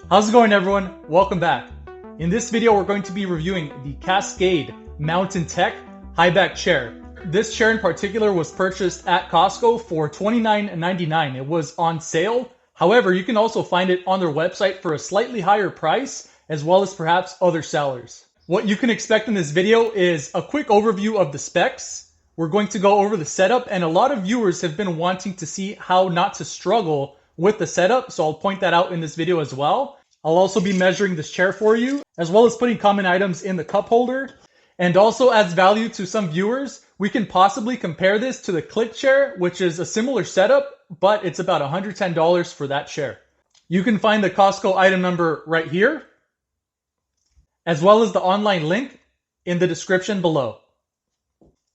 How's it going, everyone? Welcome back. In this video, we're going to be reviewing the Cascade Mountain Tech high back chair. This chair in particular was purchased at Costco for $29.99. It was on sale. However, you can also find it on their website for a slightly higher price, as well as perhaps other sellers. What you can expect in this video is a quick overview of the specs. We're going to go over the setup, and a lot of viewers have been wanting to see how not to struggle with the setup, so I'll point that out in this video as well. I'll also be measuring this chair for you, as well as putting common items in the cup holder. And also adds value to some viewers, we can possibly compare this to the Click chair, which is a similar setup, but it's about $110 for that chair. You can find the Costco item number right here, as well as the online link in the description below.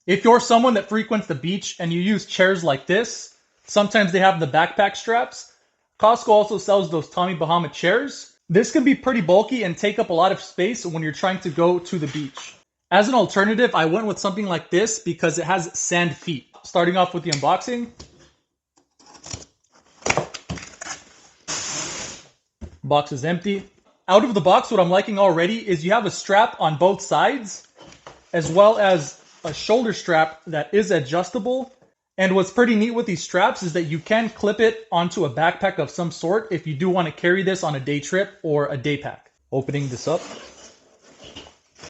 If you're someone that frequents the beach and you use chairs like this, sometimes they have the backpack straps. Costco also sells those Tommy Bahama chairs. This can be pretty bulky and take up a lot of space when you're trying to go to the beach. As an alternative, I went with something like this because it has sand feet. Starting off with the unboxing. Box is empty. Out of the box, what I'm liking already is you have a strap on both sides, as well as a shoulder strap that is adjustable. And what's pretty neat with these straps is that you can clip it onto a backpack of some sort if you do want to carry this on a day trip or a day pack. Opening this up.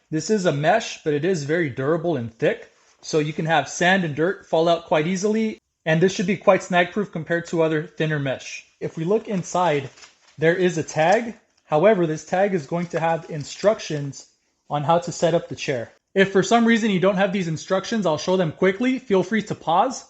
This is a mesh, but it is very durable and thick, so you can have sand and dirt fall out quite easily, and this should be quite snag proof compared to other thinner mesh. If we look inside, there is a tag. However, this tag is going to have instructions on how to set up the chair. If for some reason you don't have these instructions, I'll show them quickly. Feel free to pause.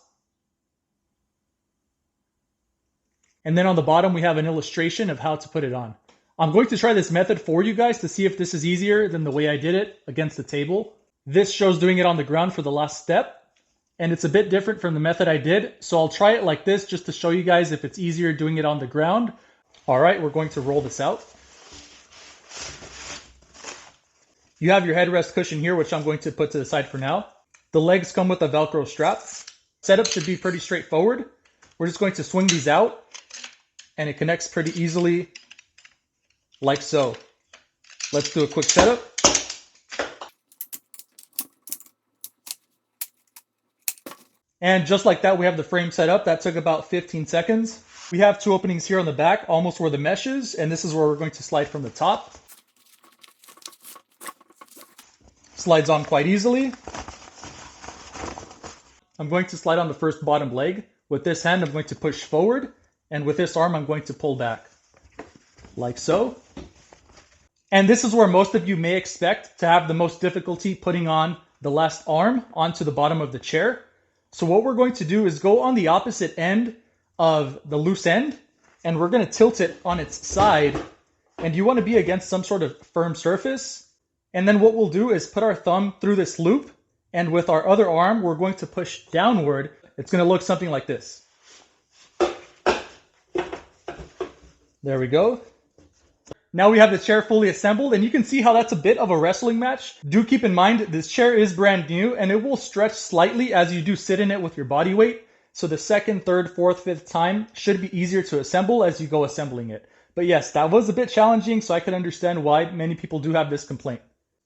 And then on the bottom, we have an illustration of how to put it on. I'm going to try this method for you guys to see if this is easier than the way I did it against the table. This shows doing it on the ground for the last step, and it's a bit different from the method I did. So I'll try it like this just to show you guys if it's easier doing it on the ground. All right, we're going to roll this out. You have your headrest cushion here, which I'm going to put to the side for now. The legs come with a Velcro strap. Setup should be pretty straightforward. We're just going to swing these out, and it connects pretty easily, like so. Let's do a quick setup. And just like that, we have the frame set up. That took about 15 seconds. We have two openings here on the back, almost where the mesh is, and this is where we're going to slide from the top. Slides on quite easily. I'm going to slide on the first bottom leg. With this hand, I'm going to push forward, and with this arm, I'm going to pull back, like so. And this is where most of you may expect to have the most difficulty putting on the last arm onto the bottom of the chair. So what we're going to do is go on the opposite end of the loose end, and we're going to tilt it on its side, and you want to be against some sort of firm surface. And then what we'll do is put our thumb through this loop, and with our other arm, we're going to push downward. It's going to look something like this. There we go. Now we have the chair fully assembled, and you can see how that's a bit of a wrestling match. Do keep in mind, this chair is brand new, and it will stretch slightly as you do sit in it with your body weight. So the second, third, fourth, fifth time should be easier to assemble as you go assembling it. But yes, that was a bit challenging, so I can understand why many people do have this complaint.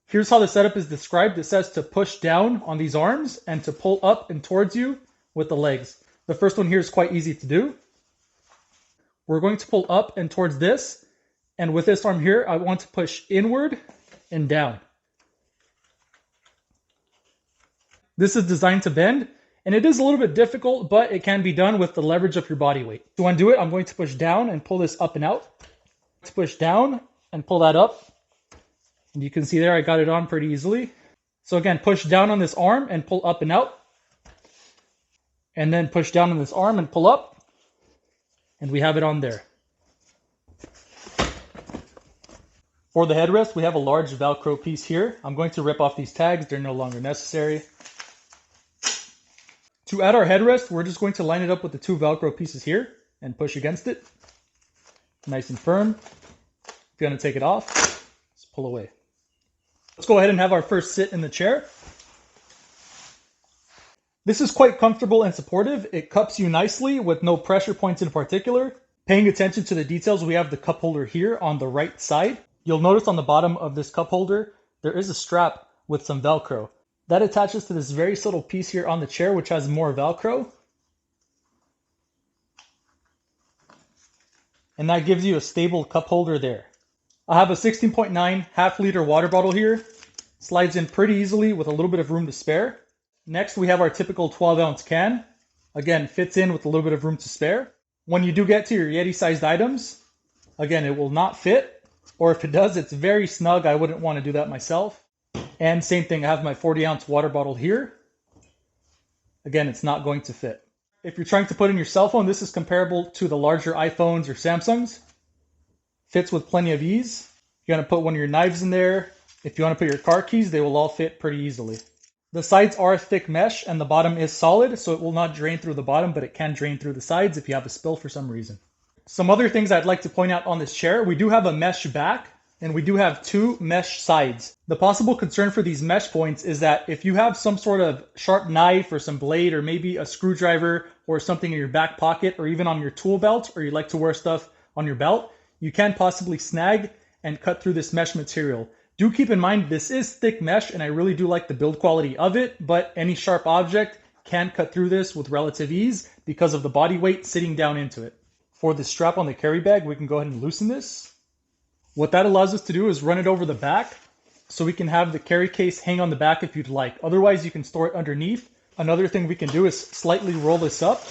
Here's how the setup is described. It says to push down on these arms and to pull up and towards you with the legs. The first one here is quite easy to do. We're going to pull up and towards this. And with this arm here, I want to push inward and down. This is designed to bend, and it is a little bit difficult, but it can be done with the leverage of your body weight. To undo it, I'm going to push down and pull this up and out. To push down and pull that up. And you can see there I got it on pretty easily. So again, push down on this arm and pull up and out. And then push down on this arm and pull up. And we have it on there. For the headrest, we have a large Velcro piece here. I'm going to rip off these tags. They're no longer necessary. To add our headrest, we're just going to line it up with the two Velcro pieces here and push against it. Nice and firm. If you're going to take it off, just pull away. Let's go ahead and have our first sit in the chair. This is quite comfortable and supportive. It cups you nicely with no pressure points in particular. Paying attention to the details, we have the cup holder here on the right side. You'll notice on the bottom of this cup holder, there is a strap with some Velcro. That attaches to this very subtle piece here on the chair, which has more Velcro. And that gives you a stable cup holder there. I have a 16.9 half-liter water bottle here. Slides in pretty easily with a little bit of room to spare. Next, we have our typical 12-ounce can. Again, fits in with a little bit of room to spare. When you do get to your Yeti-sized items, again, it will not fit. Or if it does, it's very snug. I wouldn't want to do that myself. And same thing, I have my 40-ounce water bottle here. Again, it's not going to fit. If you're trying to put in your cell phone, this is comparable to the larger iPhones or Samsungs. Fits with plenty of ease. You're going to put one of your knives in there. If you want to put your car keys, they will all fit pretty easily. The sides are thick mesh and the bottom is solid, so it will not drain through the bottom, but it can drain through the sides if you have a spill for some reason. Some other things I'd like to point out on this chair, we do have a mesh back and we do have two mesh sides. The possible concern for these mesh points is that if you have some sort of sharp knife or some blade or maybe a screwdriver or something in your back pocket or even on your tool belt, or you like to wear stuff on your belt, you can possibly snag and cut through this mesh material. Do keep in mind this is thick mesh and I really do like the build quality of it, but any sharp object can cut through this with relative ease because of the body weight sitting down into it. For the strap on the carry bag, we can go ahead and loosen this. What that allows us to do is run it over the back so we can have the carry case hang on the back if you'd like. Otherwise, you can store it underneath. Another thing we can do is slightly roll this up,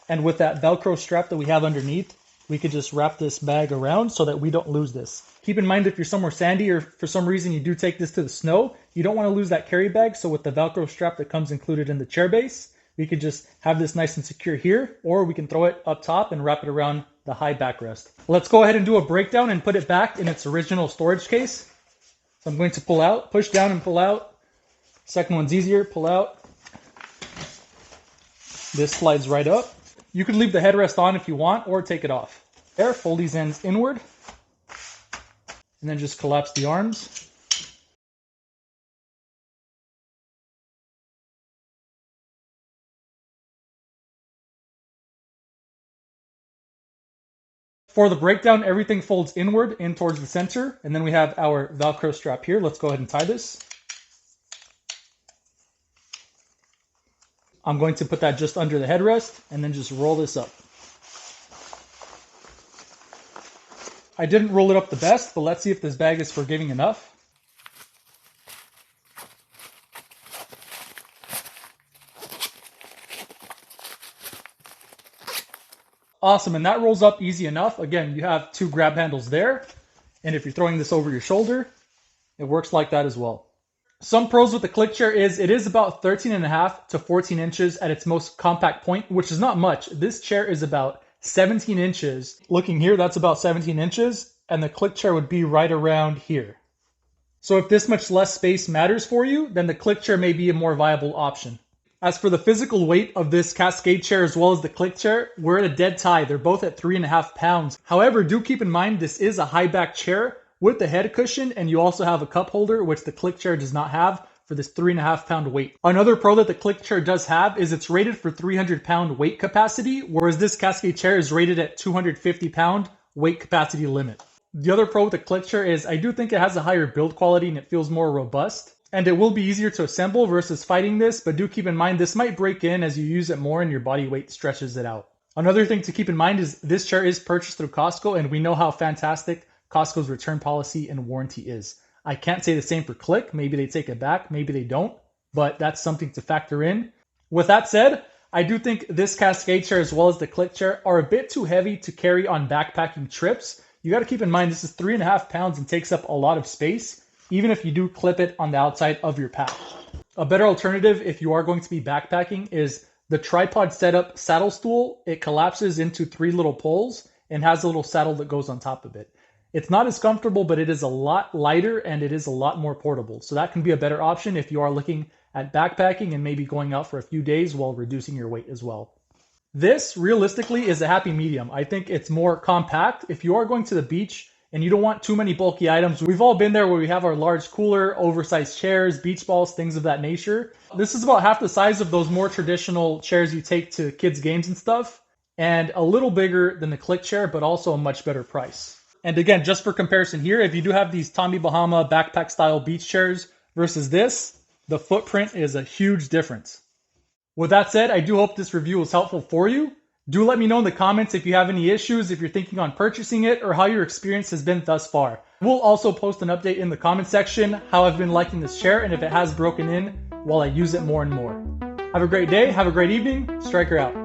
and with that Velcro strap that we have underneath, we could just wrap this bag around so that we don't lose this. Keep in mind if you're somewhere sandy or for some reason you do take this to the snow, you don't want to lose that carry bag. So with the Velcro strap that comes included in the chair base, we could just have this nice and secure here, or we can throw it up top and wrap it around the high backrest. Let's go ahead and do a breakdown and put it back in its original storage case. So I'm going to pull out, push down and pull out. Second one's easier, pull out. This slides right up. You could leave the headrest on if you want or take it off. There, fold these ends inward and then just collapse the arms. For the breakdown, everything folds inward in towards the center, and then we have our Velcro strap here. Let's go ahead and tie this. I'm going to put that just under the headrest and then just roll this up. I didn't roll it up the best, but let's see if this bag is forgiving enough. Awesome, and that rolls up easy enough. Again, you have two grab handles there, and if you're throwing this over your shoulder, it works like that as well. Some pros with the click chair is it is about 13.5 to 14 inches at its most compact point, which is not much. This chair is about 17 inches. Looking here, that's about 17 inches, and the click chair would be right around here. So if this much less space matters for you, then the click chair may be a more viable option. As for the physical weight of this Cascade chair as well as the click chair, we're at a dead tie. They're both at 3.5 pounds. However, do keep in mind this is a high back chair with the head cushion, and you also have a cup holder, which the click chair does not have for this 3.5 pound weight. Another pro that the click chair does have is it's rated for 300 pound weight capacity, whereas this Cascade chair is rated at 250 pound weight capacity limit. The other pro with the click chair is I do think it has a higher build quality and it feels more robust. And it will be easier to assemble versus fighting this, but do keep in mind this might break in as you use it more and your body weight stretches it out. Another thing to keep in mind is this chair is purchased through Costco, and we know how fantastic Costco's return policy and warranty is. I can't say the same for Click. Maybe they take it back, maybe they don't, but that's something to factor in. With that said, I do think this Cascade chair as well as the Click chair are a bit too heavy to carry on backpacking trips. You got to keep in mind this is 3.5 pounds and takes up a lot of space, even if you do clip it on the outside of your pack. A better alternative if you are going to be backpacking is the tripod setup saddle stool. It collapses into 3 little poles and has a little saddle that goes on top of it. It's not as comfortable, but it is a lot lighter and it is a lot more portable. So that can be a better option if you are looking at backpacking and maybe going out for a few days while reducing your weight as well. This realistically is a happy medium. I think it's more compact. If you are going to the beach and you don't want too many bulky items. We've all been there where we have our large cooler, oversized chairs, beach balls, things of that nature. This is about half the size of those more traditional chairs you take to kids' games and stuff, and a little bigger than the click chair, but also a much better price. And again, just for comparison here, if you do have these Tommy Bahama backpack style beach chairs versus this, the footprint is a huge difference. With that said, I do hope this review was helpful for you. Do let me know in the comments if you have any issues, if you're thinking on purchasing it, or how your experience has been thus far. We'll also post an update in the comment section, how I've been liking this chair and if it has broken in while I use it more and more. Have a great day, have a great evening, Striker out.